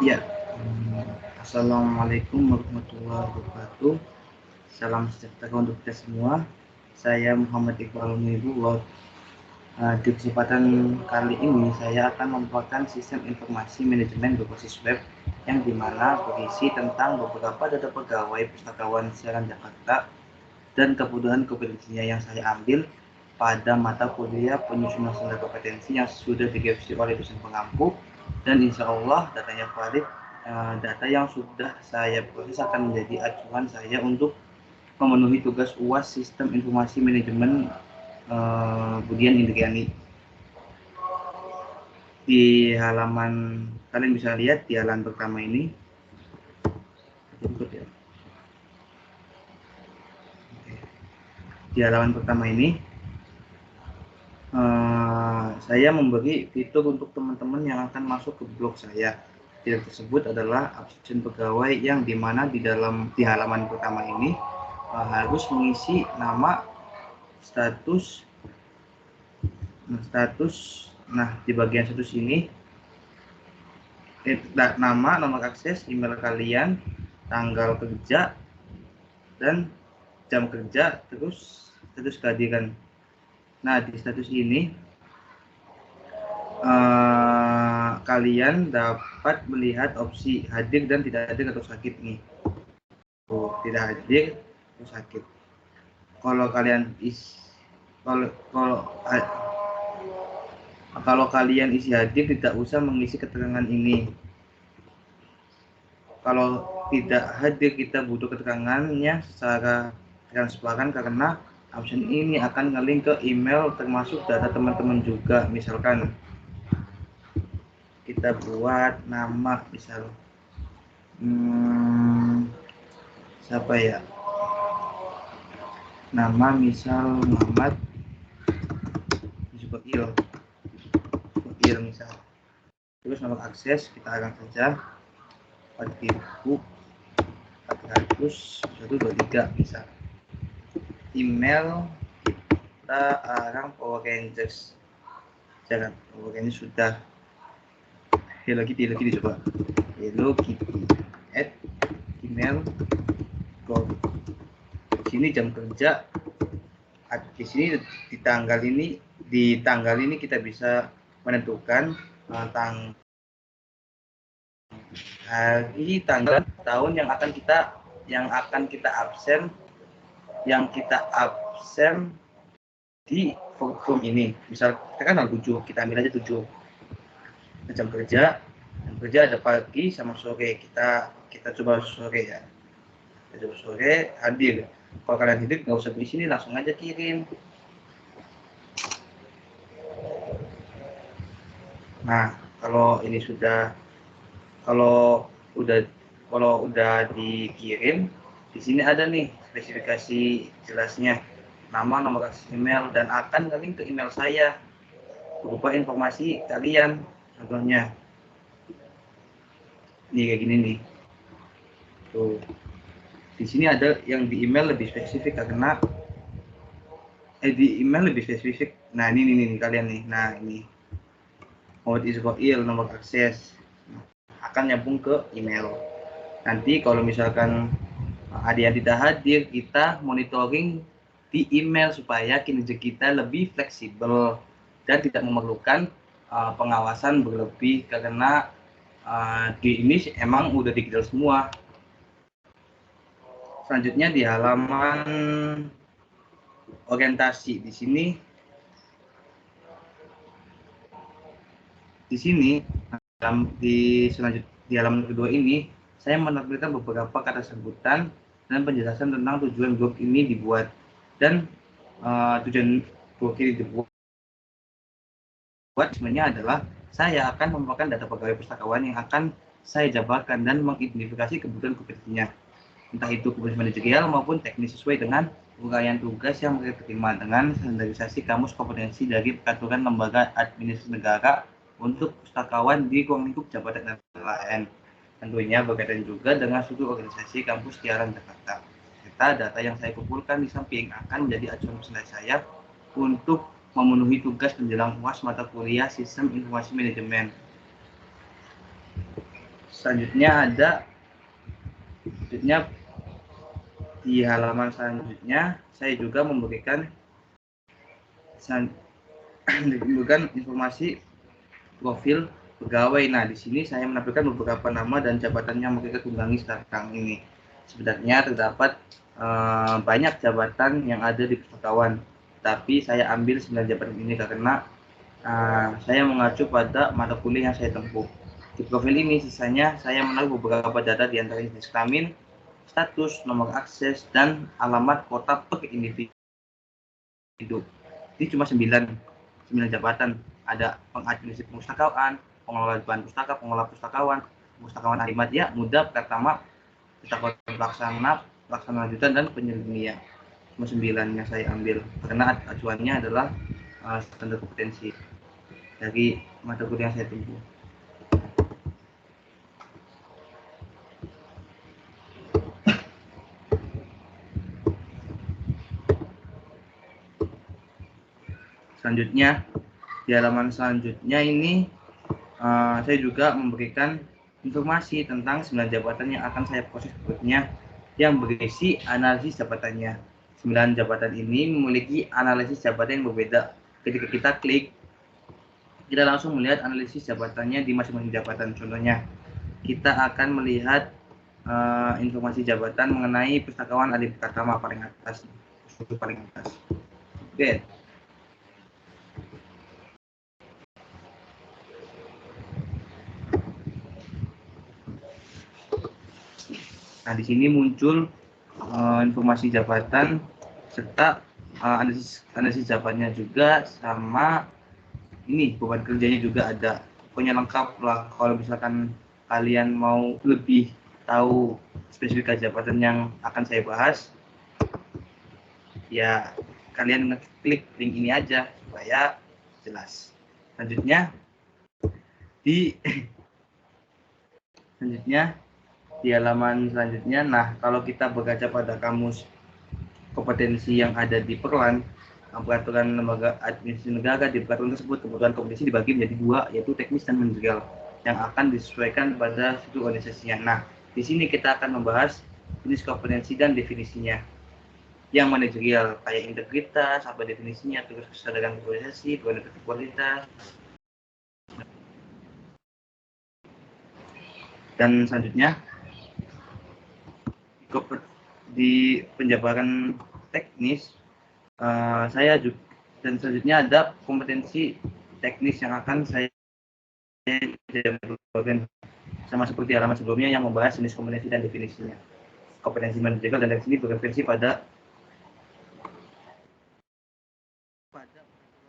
Ya, Assalamualaikum warahmatullahi wabarakatuh. Salam sejahtera untuk kita semua. Saya Muhammad Iqbal Muhibullah. Di kesempatan kali ini saya akan membawakan sistem informasi manajemen berbasis web yang dimana berisi tentang beberapa data pegawai Pustakawan Siaran Jakarta dan kebutuhan kompetensinya yang saya ambil pada mata kuliah penyusunan standar kompetensi yang sudah direvisi oleh dosen pengampu, dan insya Allah datanya valid. Data yang sudah saya proses akan menjadi acuan saya untuk memenuhi tugas UAS Sistem Informasi Manajemen Budian Indriani. Di halaman, kalian bisa lihat di halaman pertama ini, di halaman pertama ini saya memberi fitur untuk teman-teman yang akan masuk ke blog saya. Fitur tersebut adalah absen pegawai yang dimana di halaman pertama ini harus mengisi nama, status. Nah, di bagian status ini nama, nomor akses, email kalian, tanggal kerja, dan jam kerja, terus status kehadiran. Nah, di status ini kalian dapat melihat opsi hadir dan tidak hadir atau sakit nih. Tidak hadir atau sakit. Kalau kalian kalau kalian isi hadir, tidak usah mengisi keterangan ini. Kalau tidak hadir, kita butuh keterangannya secara transparan karena absen ini akan nge-link ke email termasuk data teman-teman juga. Misalkan kita buat nama, misal siapa ya, nama misal Muhammad Zubair misal. Terus nomor akses kita akan saja 4.400.123 misal. Email kita Power Rangers. Jangan, Power Rangers sudah. Hello Kitty dicoba. Hello Kitty @gmail.com. Di sini jam kerja. Di sini di tanggal ini kita bisa menentukan hari, tanggal, tahun yang akan kita absen di form ini. Misal kita kan tanggal 7, kita ambil aja 7. Jam kerja ada pagi sama sore, kita coba sore ya. Kita coba sore hadir. Kalau kalian hadir nggak usah di sini, langsung aja kirim. Nah, kalau udah dikirim, di sini ada nih spesifikasi jelasnya, nama, nomor akses email, dan akan nge-link ke email saya berupa informasi kalian. Contohnya nih kayak gini nih. Tuh. Di sini ada yang di email lebih spesifik karena di email lebih spesifik. Nah, ini kalian nih. Nah, ini Muhammad Isroil, nomor akses, akan nyambung ke email. Nanti kalau misalkan ada yang tidak hadir, kita monitoring di email supaya kinerja kita lebih fleksibel dan tidak memerlukan pengawasan berlebih karena di ini emang udah digital semua. Selanjutnya di halaman orientasi, di sini di halaman kedua ini saya menampilkan beberapa kata sebutan dan penjelasan tentang tujuan blog ini dibuat, dan tujuan blog ini dibuat sebenarnya adalah saya akan merupakan data pegawai pustakawan yang akan saya jabarkan dan mengidentifikasi kebutuhan kompetensinya, entah itu kebutuhan manajerial maupun teknis sesuai dengan uraian tugas yang mereka terima dengan standarisasi kamus kompetensi dari peraturan lembaga administrasi negara untuk pustakawan di ruang lingkup jabatan lain. Tentunya berkaitan juga dengan struktur organisasi kampus Siaran Jakarta. Serta data yang saya kumpulkan di samping akan menjadi acuan saya untuk memenuhi tugas menjelang UAS mata kuliah Sistem Informasi Manajemen. Selanjutnya di halaman selanjutnya saya juga memberikan informasi profil pegawai. Nah, di sini saya menampilkan beberapa nama dan jabatan yang mereka tunggangi sekarang ini. Sebenarnya terdapat banyak jabatan yang ada di pustakawan, tapi saya ambil 9 jabatan ini karena saya mengacu pada mata kuliah yang saya tempuh. Di profil ini sisanya saya menaruh beberapa data di antaranya jenis kelamin, status, nomor akses, dan alamat kota per individu. Ini cuma 9 jabatan. Ada pengadministrasi perpustakaan, pengelola bahan pustaka, pengelola pustakawan alimat ya, muda, pertama, pustakawan pelaksana lanjutan, dan penyelenggara. Cuma 9 yang saya ambil karena acuannya adalah standar kompetensi dari mata kuliah yang saya tempuh. Selanjutnya, di halaman selanjutnya ini saya juga memberikan informasi tentang 9 jabatan yang akan saya proses berikutnya yang berisi analisis jabatannya. 9 jabatan ini memiliki analisis jabatan yang berbeda. Ketika kita klik, kita langsung melihat analisis jabatannya di masing-masing jabatan. Contohnya, kita akan melihat informasi jabatan mengenai pustakawan Adi Pratama paling atas. Oke. Nah, di sini muncul informasi jabatan serta analisis jabatannya juga, sama ini beban kerjanya juga ada. Pokoknya lengkap lah. Kalau misalkan kalian mau lebih tahu spesifikasi jabatan yang akan saya bahas, ya kalian ngeklik link ini aja supaya jelas. Selanjutnya di halaman selanjutnya, nah kalau kita berkaca pada kamus kompetensi yang ada di Perlan, peraturan lembaga administrasi negara, di peraturan tersebut kebutuhan kompetensi dibagi menjadi 2, yaitu teknis dan manajerial, yang akan disesuaikan pada struktur organisasinya. Nah, di sini kita akan membahas jenis kompetensi dan definisinya. Yang manajerial kayak integritas, apa definisinya, tugas kesadaran organisasi, kualitas, dan selanjutnya di penjabaran teknis saya juga, dan selanjutnya ada kompetensi teknis yang akan saya jabarkan sama seperti halaman sebelumnya yang membahas jenis kompetensi dan definisinya. Kompetensi manajerial dan definisi berreferensi pada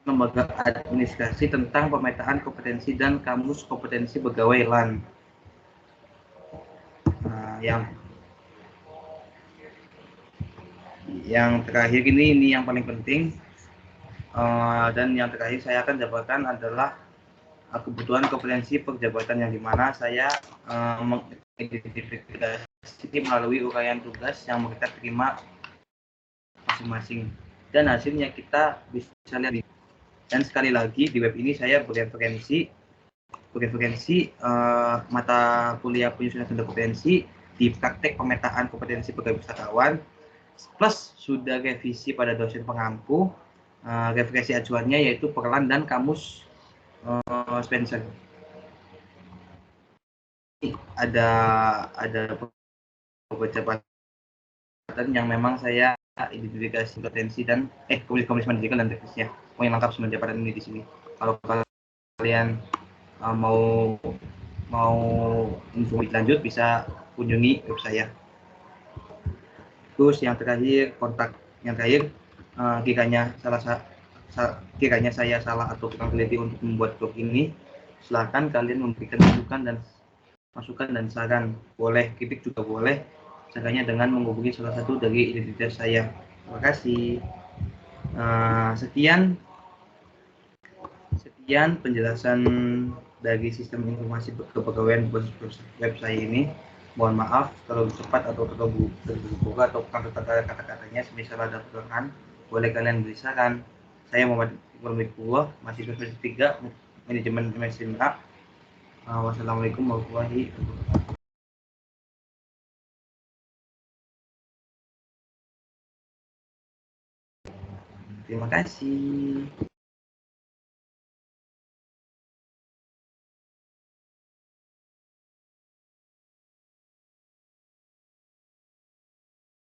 lembaga administrasi tentang pemetaan kompetensi dan kamus kompetensi pegawai LAN. Yang terakhir ini yang paling penting, dan yang terakhir saya akan jabarkan adalah kebutuhan kompetensi perjabatan, yang dimana saya mengidentifikasi melalui uraian tugas yang mereka terima masing-masing, dan hasilnya kita bisa lihat. Dan sekali lagi di web ini saya bereferensi mata kuliah penyusunan standar kompetensi di praktek pemetaan kompetensi pegawai pustakawan, plus sudah revisi pada dosen pengampu. Referensi acuannya yaitu Perlan dan kamus Spencer. Ada beberapa jabatan yang memang saya identifikasi kompetensi dan kompetensi manajerial dan teknisnya. Yang lengkap semua jabatan ini di sini. Kalau kalian mau info lanjut bisa kunjungi web saya. Terus yang terakhir, kiranya saya salah atau kurang teliti untuk membuat blog ini, silakan kalian memberikan masukan dan saran. Boleh kritik juga boleh, caranya dengan menghubungi salah satu dari identitas saya. Terima kasih. Sekian penjelasan dari sistem informasi kepegawaian web saya ini. Mohon maaf kalau cepat atau terbuka atau kata-katanya, semisal ada kekurangan, boleh kalian beri saran. Saya Muhammad Iqbal Mikbullah, mahasiswa semester 3 manajemen MSIMA. Wassalamualaikum warahmatullahi wabarakatuh. Terima kasih.